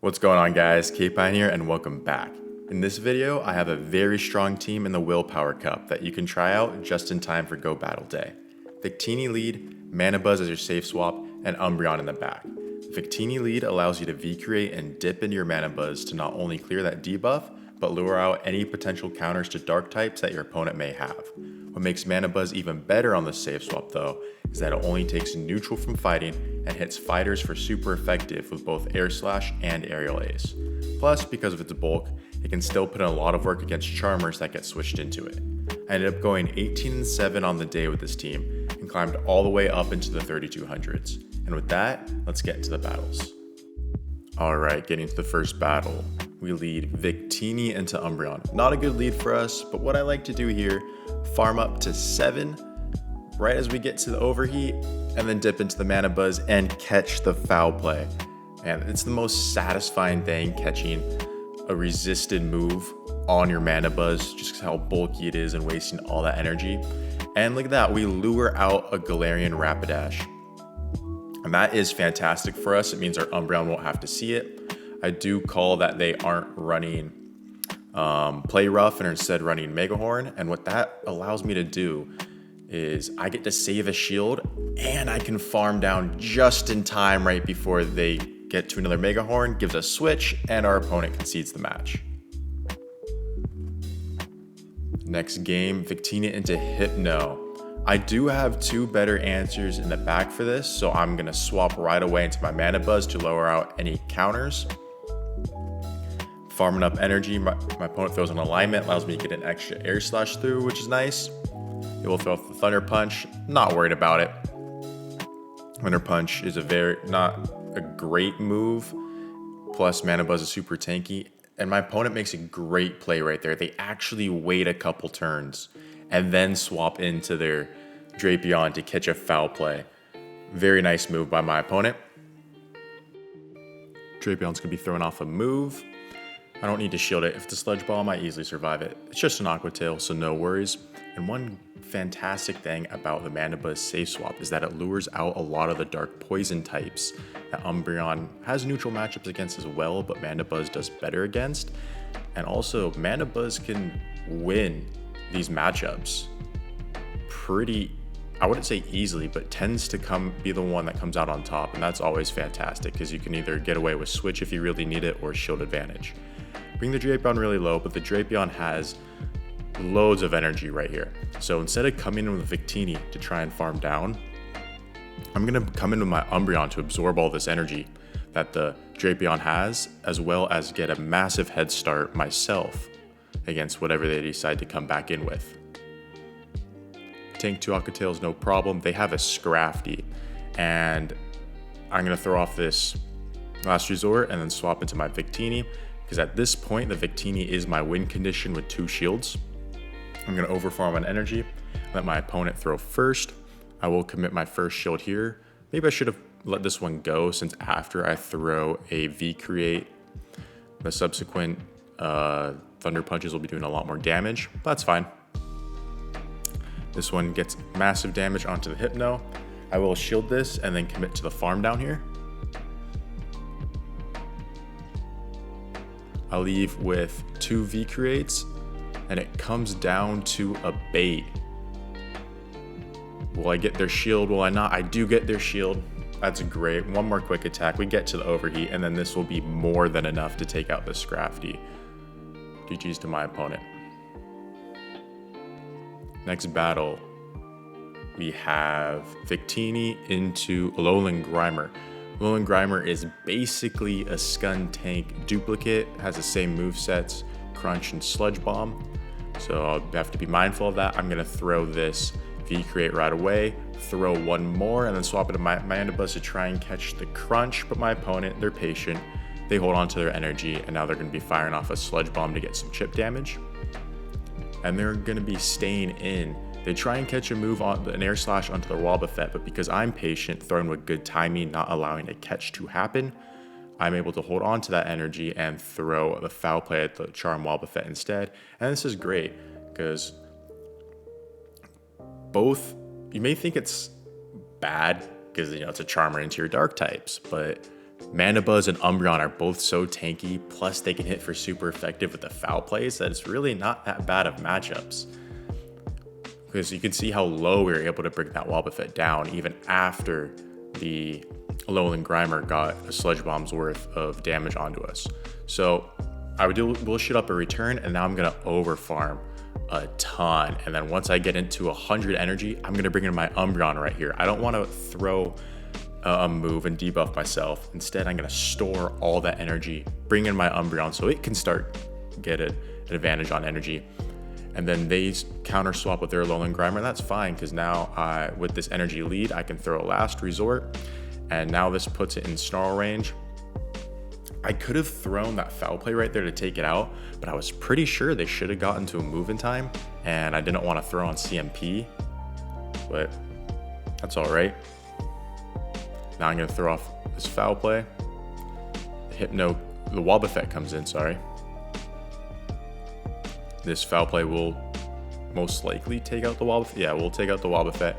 What's going on, guys? K-Pine here and welcome back. In this video, I have a very strong team in the Willpower Cup that you can try out just in time for Go Battle Day. Victini Lead, Mandibuzz as your safe swap, and Umbreon in the back. Victini Lead allows you to V-create and dip into your Mandibuzz to not only clear that debuff, but lure out any potential counters to dark types that your opponent may have. What makes Mandibuzz even better on the safe swap though, is that it only takes neutral from fighting and hits fighters for super effective with both Air Slash and Aerial Ace. Plus, because of its bulk, it can still put in a lot of work against Charmers that get switched into it. I ended up going 18-7 on the day with this team and climbed all the way up into the 3200s. And with that, let's get into the battles. Alright, getting to the first battle. We lead Victini into Umbreon. Not a good lead for us, but what I like to do here, farm up to 7 right as we get to the overheat, and then dip into the Mandibuzz and catch the foul play. And it's the most satisfying thing, catching a resisted move on your Mandibuzz, just how bulky it is and wasting all that energy. And look at that, we lure out a Galarian Rapidash. And that is fantastic for us. It means our Umbreon won't have to see it. I do call that they aren't running Play Rough and are instead running Mega Horn. And what that allows me to do is I get to save a shield and I can farm down just in time right before they get to another Mega Horn, gives a switch, and our opponent concedes the match. Next game, Victini into Hypno. I do have 2 better answers in the back for this, so I'm gonna swap right away into my Mandibuzz to lower out any counters. Farming up energy, my opponent throws an alignment, allows me to get an extra Air Slash through, which is nice. It will throw the Thunder Punch, not worried about it. Thunder Punch is not a great move, plus Mandibuzz is super tanky, and my opponent makes a great play right there. They actually wait a couple turns and then swap into their Drapion to catch a foul play. Very nice move by my opponent. Drapion's gonna be throwing off a move. I don't need to shield it. If it's a Sludge Ball, I might easily survive it. It's just an Aqua Tail, so no worries. And one fantastic thing about the Mandibuzz safe swap is that it lures out a lot of the dark poison types that Umbreon has neutral matchups against as well, but Mandibuzz does better against. And also, Mandibuzz can win these matchups pretty, I wouldn't say easily, but tends to be the one that comes out on top, and that's always fantastic because you can either get away with switch if you really need it or shield advantage. Bring the Drapion really low, but the Drapion has loads of energy right here. So instead of coming in with Victini to try and farm down, I'm gonna come in with my Umbreon to absorb all this energy that the Drapion has, as well as get a massive head start myself against whatever they decide to come back in with. Tank 2 Aqua Tails, no problem. They have a Scrafty, and I'm gonna throw off this Last Resort and then swap into my Victini, because at this point, the Victini is my win condition with 2 shields. I'm gonna overfarm on energy, let my opponent throw first. I will commit my first shield here. Maybe I should have let this one go, since after I throw a V-create, the subsequent Thunder Punches will be doing a lot more damage, but that's fine. This one gets massive damage onto the Hypno. I will shield this and then commit to the farm down here. I'll leave with 2 V-creates, and it comes down to a bait. Will I get their shield? Will I not? I do get their shield. That's great. One more quick attack. We get to the overheat, and then this will be more than enough to take out the Scrafty. GG's to my opponent. Next battle, we have Victini into Alolan Grimer. Alolan Grimer is basically a Skuntank duplicate, has the same movesets, Crunch and Sludge Bomb. So I'll have to be mindful of that. I'm gonna throw this V-create right away, throw one more, and then swap it to my Mandibuzz to try and catch the Crunch, but my opponent, they're patient. They hold on to their energy, and now they're gonna be firing off a Sludge Bomb to get some chip damage. And they're gonna be staying in. They try and catch a move on an Air Slash onto the Wobbuffet, but because I'm patient, throwing with good timing, not allowing a catch to happen, I'm able to hold on to that energy and throw the foul play at the Charm Wobbuffet instead. And this is great because both, you may think it's bad because it's a Charmer into your Dark types, but Mandibuzz and Umbreon are both so tanky, plus they can hit for super effective with the foul plays that it's really not that bad of matchups. Because you can see how low we were able to bring that Wobbuffet down even after the Alolan Grimer got a Sludge Bomb's worth of damage onto us. So I would do bullshit up a return, and now I'm gonna over farm a ton. And then once I get into 100 energy, I'm gonna bring in my Umbreon right here. I don't wanna throw a move and debuff myself. Instead, I'm gonna store all that energy, bring in my Umbreon so it can start get an advantage on energy. And then they counter swap with their Alolan Grimer. That's fine, because now with this energy lead, I can throw a last resort. And now this puts it in snarl range. I could have thrown that foul play right there to take it out, but I was pretty sure they should have gotten to a move in time, and I didn't want to throw on CMP, but that's all right. Now I'm gonna throw off this foul play. The Wobbuffet comes in, sorry. This foul play will most likely take out the Wobbuffet. Yeah, we'll take out the Wobbuffet.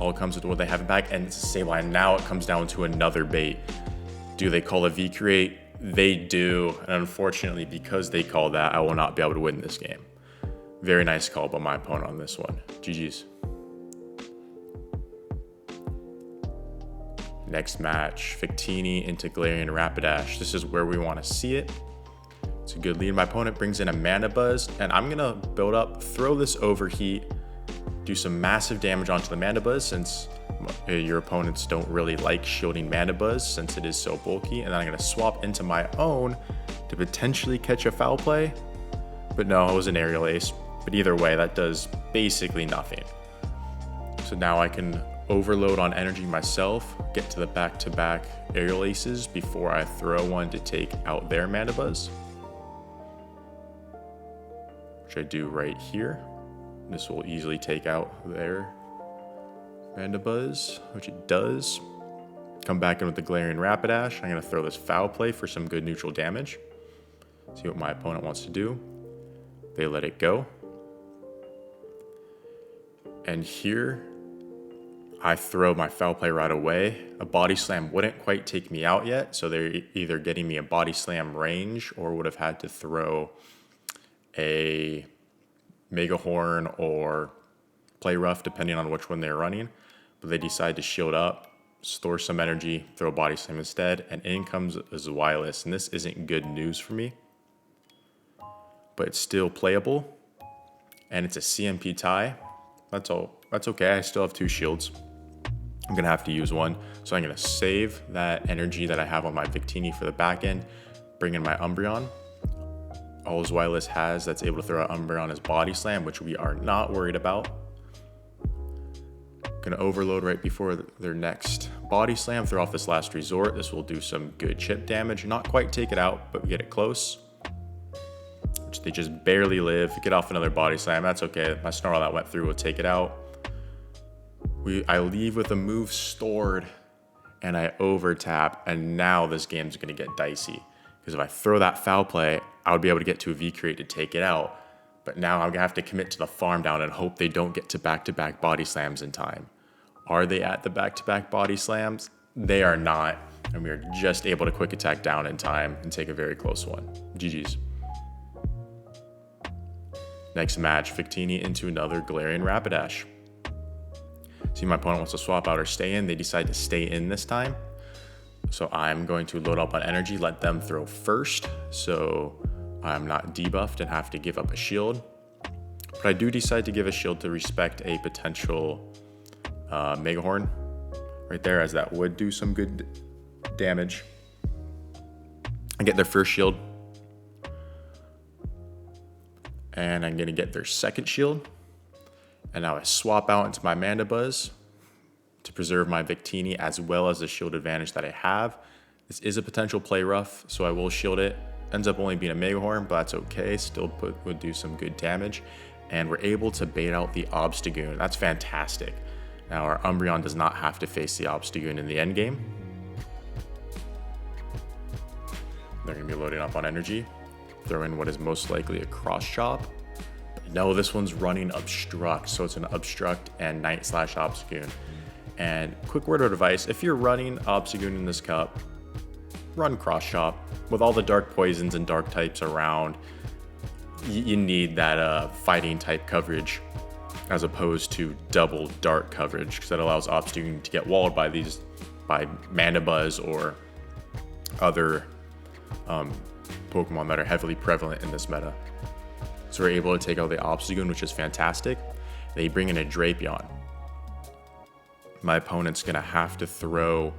All comes with what they have back, and it's a Sableye. Now it comes down to another bait. Do they call a V-Create? They do, and unfortunately, because they call that, I will not be able to win this game. Very nice call by my opponent on this one. GG's. Next match, Victini into Galarian Rapidash. This is where we want to see it. It's a good lead. My opponent brings in a Mandibuzz, and I'm gonna build up, throw this overheat, do some massive damage onto the Mandibuzz since your opponents don't really like shielding Mandibuzz since it is so bulky. And then I'm gonna swap into my own to potentially catch a foul play. But no, it was an aerial ace. But either way, that does basically nothing. So now I can overload on energy myself, get to the back-to-back aerial aces before I throw one to take out their Mandibuzz, which I do right here. This will easily take out their Mandibuzz, which it does. Come back in with the Galarian Rapidash. I'm gonna throw this foul play for some good neutral damage. See what my opponent wants to do. They let it go. And here, I throw my foul play right away. A body slam wouldn't quite take me out yet, so they're either getting me a body slam range or would have had to throw a Mega Horn or Play Rough, depending on which one they're running. But they decide to shield up, store some energy, throw a body slam instead, and in comes a Zweilous. And this isn't good news for me, but it's still playable, and it's a CMP tie. That's all. That's okay. I still have 2 shields. I'm gonna have to use one, so I'm gonna save that energy that I have on my Victini for the back end, bring in my Umbreon. All Zweilous has that's able to throw out Umbreon is Body Slam, which we are not worried about. Gonna overload right before their next Body Slam, throw off this last resort. This will do some good chip damage. Not quite take it out, but we get it close. Which they just barely live. Get off another Body Slam, that's okay. My Snarl that went through will take it out. I leave with a move stored, and I over tap, and now this game's gonna get dicey. Because if I throw that foul play, I would be able to get to a V-Create to take it out. But now I'm gonna have to commit to the farm down and hope they don't get to back-to-back body slams in time. Are they at the back-to-back body slams? They are not, and we are just able to quick attack down in time and take a very close one. GG's. Next match, Victini into another Galarian Rapidash. See, my opponent wants to swap out or stay in. They decide to stay in this time. So I'm going to load up on energy, let them throw first, so I'm not debuffed and have to give up a shield. But I do decide to give a shield to respect a potential Mega Horn right there, as that would do some good damage. I get their first shield, and I'm gonna get their second shield. And now I swap out into my Mandibuzz to preserve my Victini as well as the shield advantage that I have. This is a potential play rough, so I will shield it. Ends up only being a Mega Horn, but that's okay. Still would do some good damage. And we're able to bait out the Obstagoon. That's fantastic. Now our Umbreon does not have to face the Obstagoon in the end game. They're gonna be loading up on energy. Throw in what is most likely a Cross Chop. No, this one's running Obstruct, so it's an Obstruct and Night/Obstagoon. And quick word of advice, if you're running Obstagoon in this cup, run Cross Chop. With all the dark poisons and dark types around, you need that fighting type coverage as opposed to double dark coverage, because that allows Obstagoon to get walled by Mandibuzz or other Pokemon that are heavily prevalent in this meta. So we're able to take out the Obstagoon, which is fantastic. They bring in a Drapion. My opponent's gonna have to throw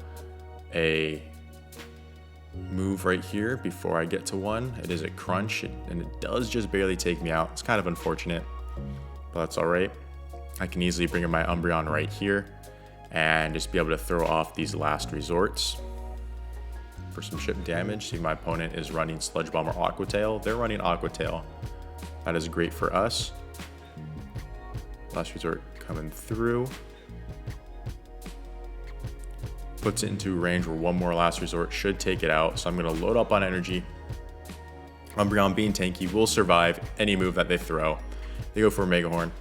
a move right here before I get to one. It is a crunch, and it does just barely take me out. It's kind of unfortunate, but that's all right. I can easily bring in my Umbreon right here and just be able to throw off these last resorts for some chip damage. See, my opponent is running Sludge Bomb or Aqua Tail. They're running Aqua Tail. That is great for us. Last resort coming through. Puts it into range where one more last resort should take it out. So I'm going to load up on energy. Umbreon, being tanky, will survive any move that they throw. They go for a Mega Horn.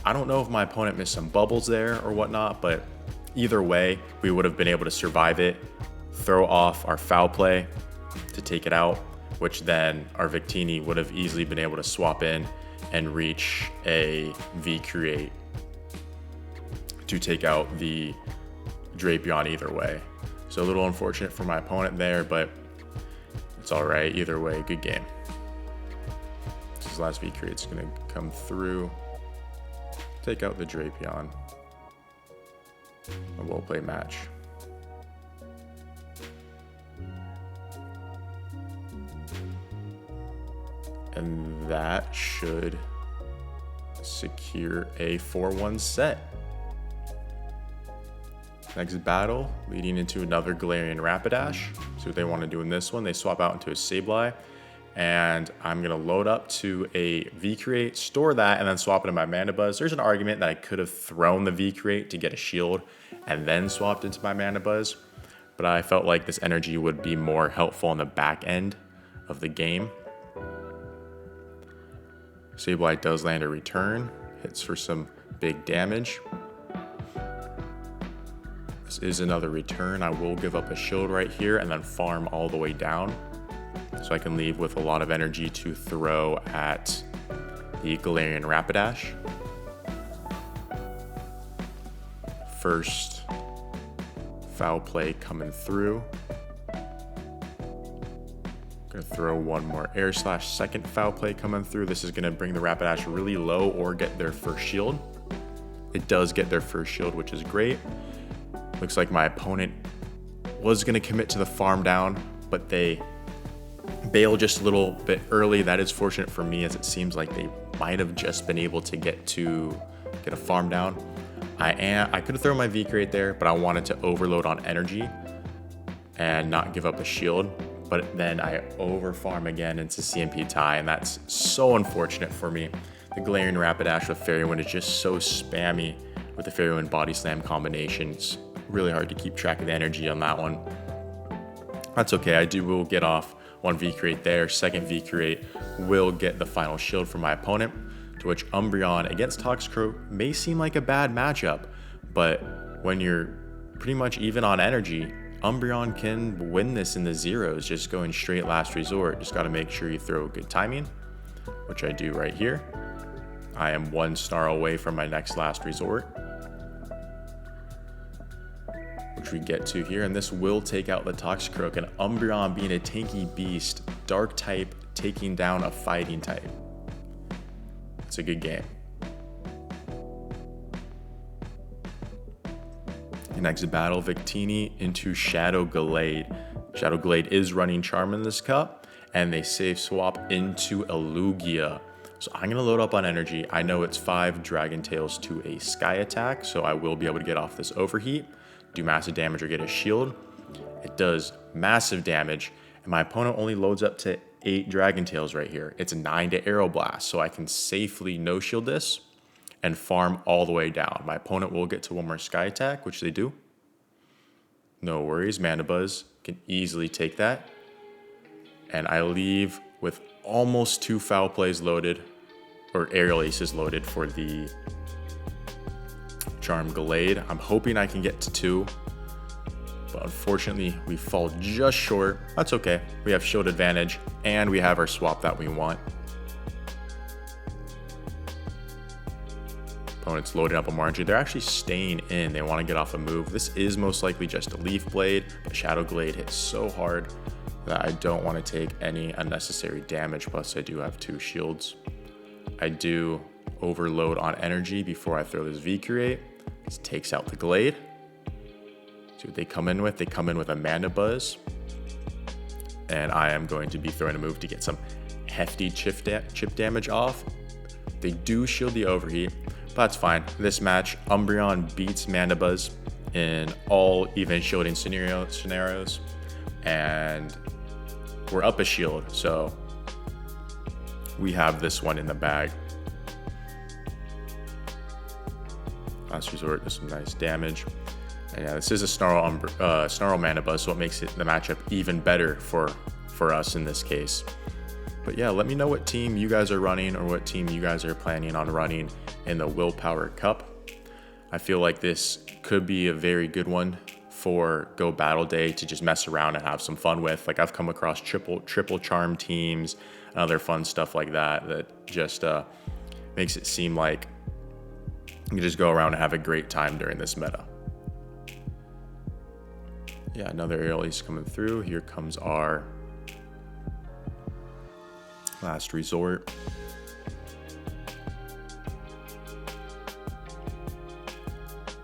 I don't know if my opponent missed some bubbles there or whatnot, but either way, we would have been able to survive it, throw off our Foul Play to take it out, which then our Victini would have easily been able to swap in and reach a V-Create to take out the Drapion either way. So a little unfortunate for my opponent there, but it's all right. Either way, good game. This last V-Create's gonna come through, take out the Drapion. A well-played match. And that should secure a 4-1 set. Next battle, leading into another Galarian Rapidash. See what they want to do in this one. They swap out into a Sableye. And I'm going to load up to a V-Create, store that, and then swap it in my Mandibuzz. There's an argument that I could have thrown the V-Create to get a shield and then swapped into my Mandibuzz. But I felt like this energy would be more helpful on the back end of the game. Sableye does land a return, hits for some big damage. This is another return. I will give up a shield right here and then farm all the way down, so I can leave with a lot of energy to throw at the Galarian Rapidash. First Foul Play coming through. Gonna throw one more Air Slash. Second Foul Play coming through. This is gonna bring the Rapidash really low or get their first shield. It does get their first shield, which is great. Looks like my opponent was gonna commit to the farm down, but they bail just a little bit early. That is fortunate for me, as it seems like they might have just been able to get a farm down. I could have thrown my V-Create there, but I wanted to overload on energy and not give up a shield. But then I over farm again into CMP tie, and that's so unfortunate for me. The Galarian Rapidash with Fairy Wind is just so spammy with the Fairy Wind Body Slam combination. It's really hard to keep track of the energy on that one. That's okay, will get off one V-Create there. Second V-Create will get the final shield from my opponent, to which Umbreon against Toxicroak may seem like a bad matchup, but when you're pretty much even on energy, Umbreon can win this in the zeros, just going straight last resort. Just got to make sure you throw good timing, which I do right here. I am 1 star away from my next last resort, which we get to here, and this will take out the Toxicroak, and Umbreon, being a tanky beast, dark type taking down a fighting type. It's a good game. Next battle, Victini into Shadow Gallade. Shadow Gallade is running Charm in this cup, and they save swap into a Lugia. So I'm gonna load up on energy. I know it's 5 Dragon Tails to a Sky attack, so I will be able to get off this overheat, do massive damage or get a shield. It does massive damage, and my opponent only loads up to 8 Dragon Tails right here. It's a 9 to Aero Blast, so I can safely no shield this and farm all the way down. My opponent will get to one more Sky attack, which they do. No worries, Mandibuzz can easily take that. And I leave with almost 2 Foul Plays loaded, or Aerial Aces loaded for the Charm Gallade. I'm hoping I can get to 2, but but unfortunately we fall just short. That's okay. We have shield advantage and we have our swap that we want. Opponent's loading up a margin. They're actually staying in. They want to get off a move. This is most likely just a Leaf Blade, but Shadow Glade hits so hard that I don't want to take any unnecessary damage. Plus I do have 2 shields. I do overload on energy before I throw this V-Create. This takes out the Glade. See what they come in with. They come in with a Mandibuzz. And I am going to be throwing a move to get some hefty chip damage off. They do shield the overheat, but that's fine. This match, Umbreon beats Mandibuzz in all even shielding scenarios. And we're up a shield, so we have this one in the bag. Last resort does some nice damage. And yeah, this is a Snarl Mandibuzz, so it makes the matchup even better for us in this case. But yeah, let me know what team you guys are running or what team you guys are planning on running in the Willpower Cup. I feel like this could be a very good one for Go Battle Day to just mess around and have some fun with. Like I've come across triple charm teams and other fun stuff like that just makes it seem like you can just go around and have a great time during this meta. Yeah, another aerial ace coming through. Here comes our last resort.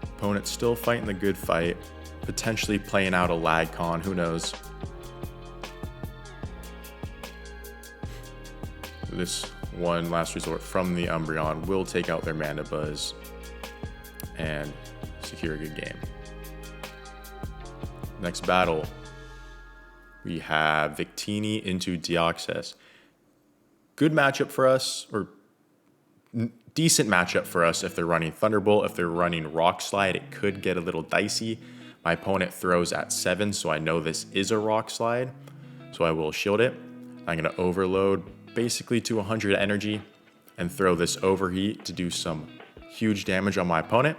Opponent's still fighting the good fight, potentially playing out a lag con, who knows. This one last resort from the Umbreon will take out their Mandibuzz and secure a good game. Next battle, we have Victini into Deoxys. Good matchup for us, or decent matchup for us if they're running Thunderbolt. If they're running Rock Slide, it could get a little dicey. My opponent throws at 7, so I know this is a Rock Slide, so I will shield it. I'm going to overload basically to 100 energy and throw this Overheat to do some huge damage on my opponent.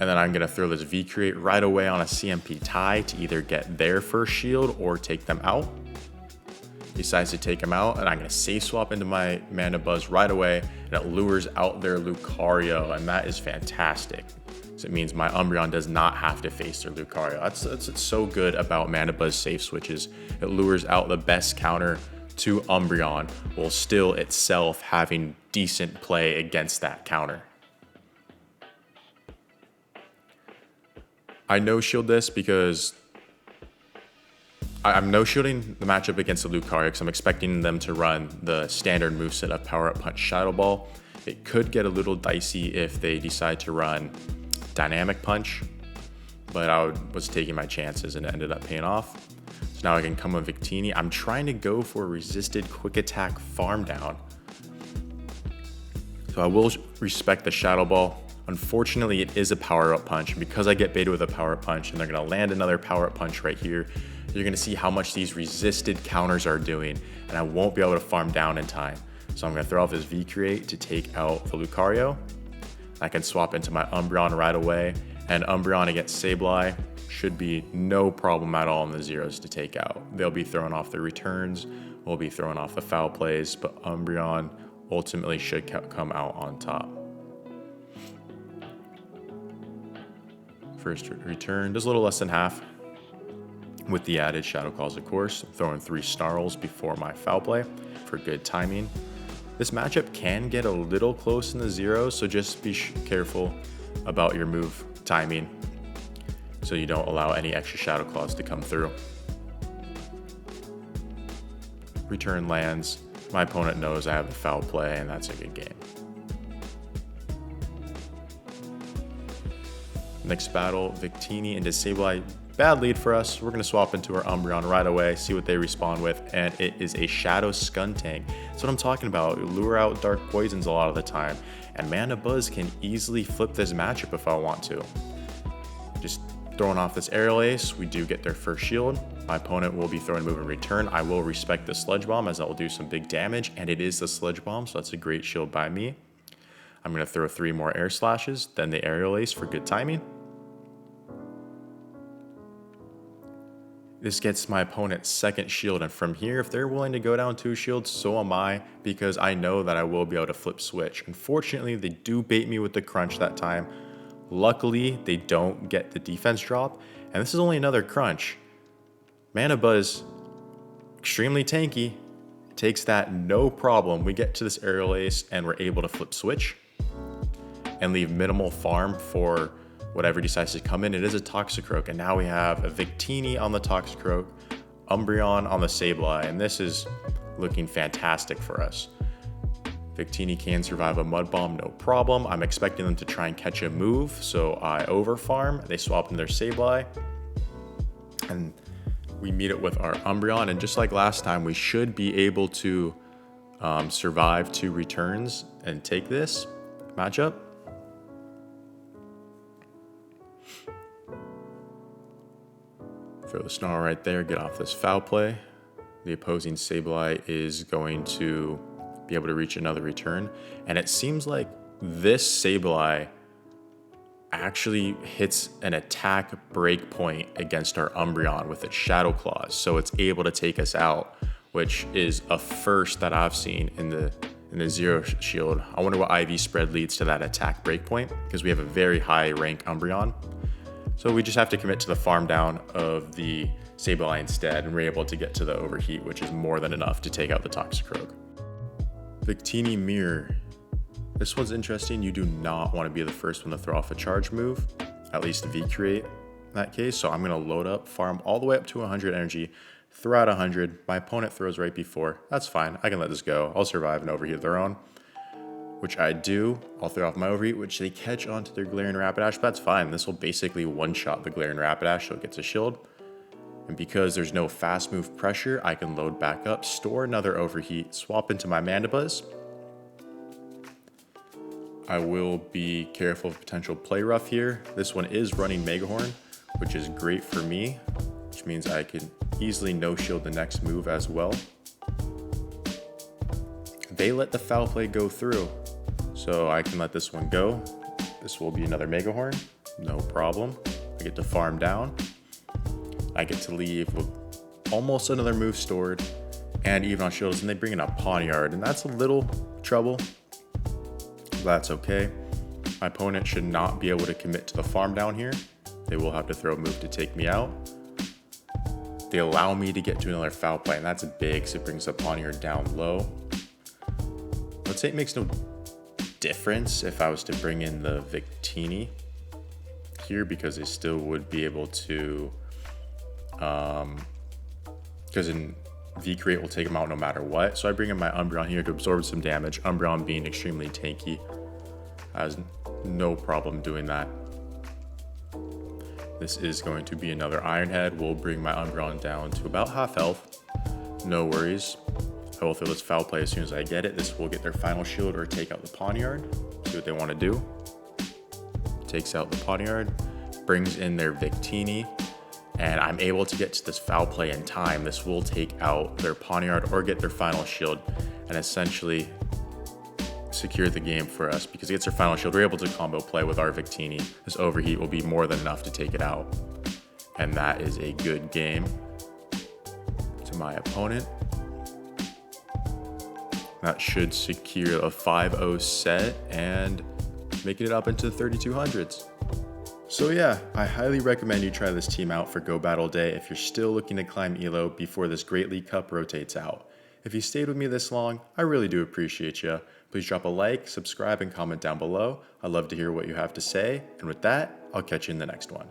And then I'm going to throw this V-Create right away on a CMP tie to either get their first shield or take them out. Decides to take them out, and I'm going to safe swap into my Mandibuzz right away, and it lures out their Lucario, and that is fantastic. So it means my Umbreon does not have to face their Lucario. That's so good about Mandibuzz safe switches. It lures out the best counter to Umbreon while still itself having decent play against that counter. I no-shield this because I'm no-shielding the matchup against the Lucario because I'm expecting them to run the standard moveset of Power Up Punch, Shadow Ball. It could get a little dicey if they decide to run Dynamic Punch, but I was taking my chances and it ended up paying off. So now I can come with Victini. I'm trying to go for resisted quick attack farm down. So I will respect the Shadow Ball. Unfortunately, it is a Power Up Punch, and because I get baited with a Power Up Punch and they're going to land another Power Up Punch right here, you're going to see how much these resisted counters are doing, and I won't be able to farm down in time. So I'm going to throw off this V-Create to take out the Lucario. I can swap into my Umbreon right away, and Umbreon against Sableye should be no problem at all in the zeros to take out. They'll be throwing off the returns, we'll be throwing off the foul plays, but Umbreon ultimately should come out on top. First return does a little less than half with the added Shadow Claws, of course. I'm throwing 3 Snarls before my foul play for good timing. This matchup can get a little close in the zeros, so just be careful about your move timing so you don't allow any extra Shadow Claws to come through. Return lands. My opponent knows I have the foul play, and that's a good game. Next battle, Victini into Sableye. Bad lead for us. We're going to swap into our Umbreon right away, see what they respond with, and it is a Shadow Skuntank. That's what I'm talking about. Lure out Dark Poisons a lot of the time, and Mandibuzz can easily flip this matchup if I want to. Just throwing off this Aerial Ace, we do get their first shield. My opponent will be throwing a move in return. I will respect the Sludge Bomb as that will do some big damage, and it is the Sludge Bomb, so that's a great shield by me. I'm going to throw 3 more Air Slashes, then the Aerial Ace for good timing. This gets my opponent's second shield, and from here, if they're willing to go down 2 shields, so am I, because I know that I will be able to flip switch. Unfortunately, they do bait me with the crunch that time. Luckily, they don't get the defense drop, and this is only another crunch. Mandibuzz, extremely tanky, takes that no problem. We get to this aerial ace, and we're able to flip switch and leave minimal farm for whatever decides to come in. It is a Toxicroak, and now we have a Victini on the Toxicroak, Umbreon on the Sableye, and this is looking fantastic for us. Victini can survive a Mud Bomb, no problem. I'm expecting them to try and catch a move, so I overfarm. They swap into their Sableye, and we meet it with our Umbreon, and just like last time, we should be able to survive 2 returns and take this matchup. Throw the Snarl right there, get off this foul play. The opposing Sableye is going to be able to reach another return. And it seems like this Sableye actually hits an attack break point against our Umbreon with its Shadow Claws. So it's able to take us out, which is a first that I've seen in the Zero Shield. I wonder what IV spread leads to that attack break point, because we have a very high rank Umbreon. So we just have to commit to the farm down of the Sableye instead, and we're able to get to the overheat, which is more than enough to take out the Toxicroak. Victini Mirror. This one's interesting. You do not want to be the first one to throw off a charge move, at least V-Create in that case. So I'm going to load up, farm all the way up to 100 energy, throw out 100. My opponent throws right before. That's fine. I can let this go. I'll survive an overheat of their own, which I do. I'll throw off my overheat, which they catch onto their Galarian Rapidash, but that's fine. This will basically one-shot the Galarian Rapidash, so it gets a shield. And because there's no fast move pressure, I can load back up, store another overheat, swap into my Mandibuzz. I will be careful of potential play rough here. This one is running Mega Horn, which is great for me, which means I can easily no-shield the next move as well. They let the foul play go through, so I can let this one go. This will be another Mega Horn, no problem. I get to farm down. I get to leave with almost another move stored and even on shields, and they bring in a Pawniard, and that's a little trouble. That's okay. My opponent should not be able to commit to the farm down here. They will have to throw a move to take me out. They allow me to get to another foul play, and that's big, so it brings the Pawniard down low. Let's say it makes no difference if I was to bring in the Victini here, because they still would be able to, because in V-Create will take them out no matter what. So I bring in my Umbreon here to absorb some damage. Umbreon being extremely tanky, has no problem doing that. This is going to be another Iron Head. We'll bring my Umbreon down to about half health. No worries. I will throw this foul play as soon as I get it. This will get their final shield or take out the Pawniard. See what they want to do. Takes out the Pawniard, brings in their Victini, and I'm able to get to this foul play in time. This will take out their Pawniard or get their final shield and essentially secure the game for us, because it gets their final shield. We're able to combo play with our Victini. This overheat will be more than enough to take it out. And that is a good game to my opponent. That should secure a 5-0 set and making it up into the 3200s. So yeah, I highly recommend you try this team out for Go Battle Day if you're still looking to climb ELO before this Great League Cup rotates out. If you stayed with me this long, I really do appreciate you. Please drop a like, subscribe, and comment down below. I'd love to hear what you have to say. And with that, I'll catch you in the next one.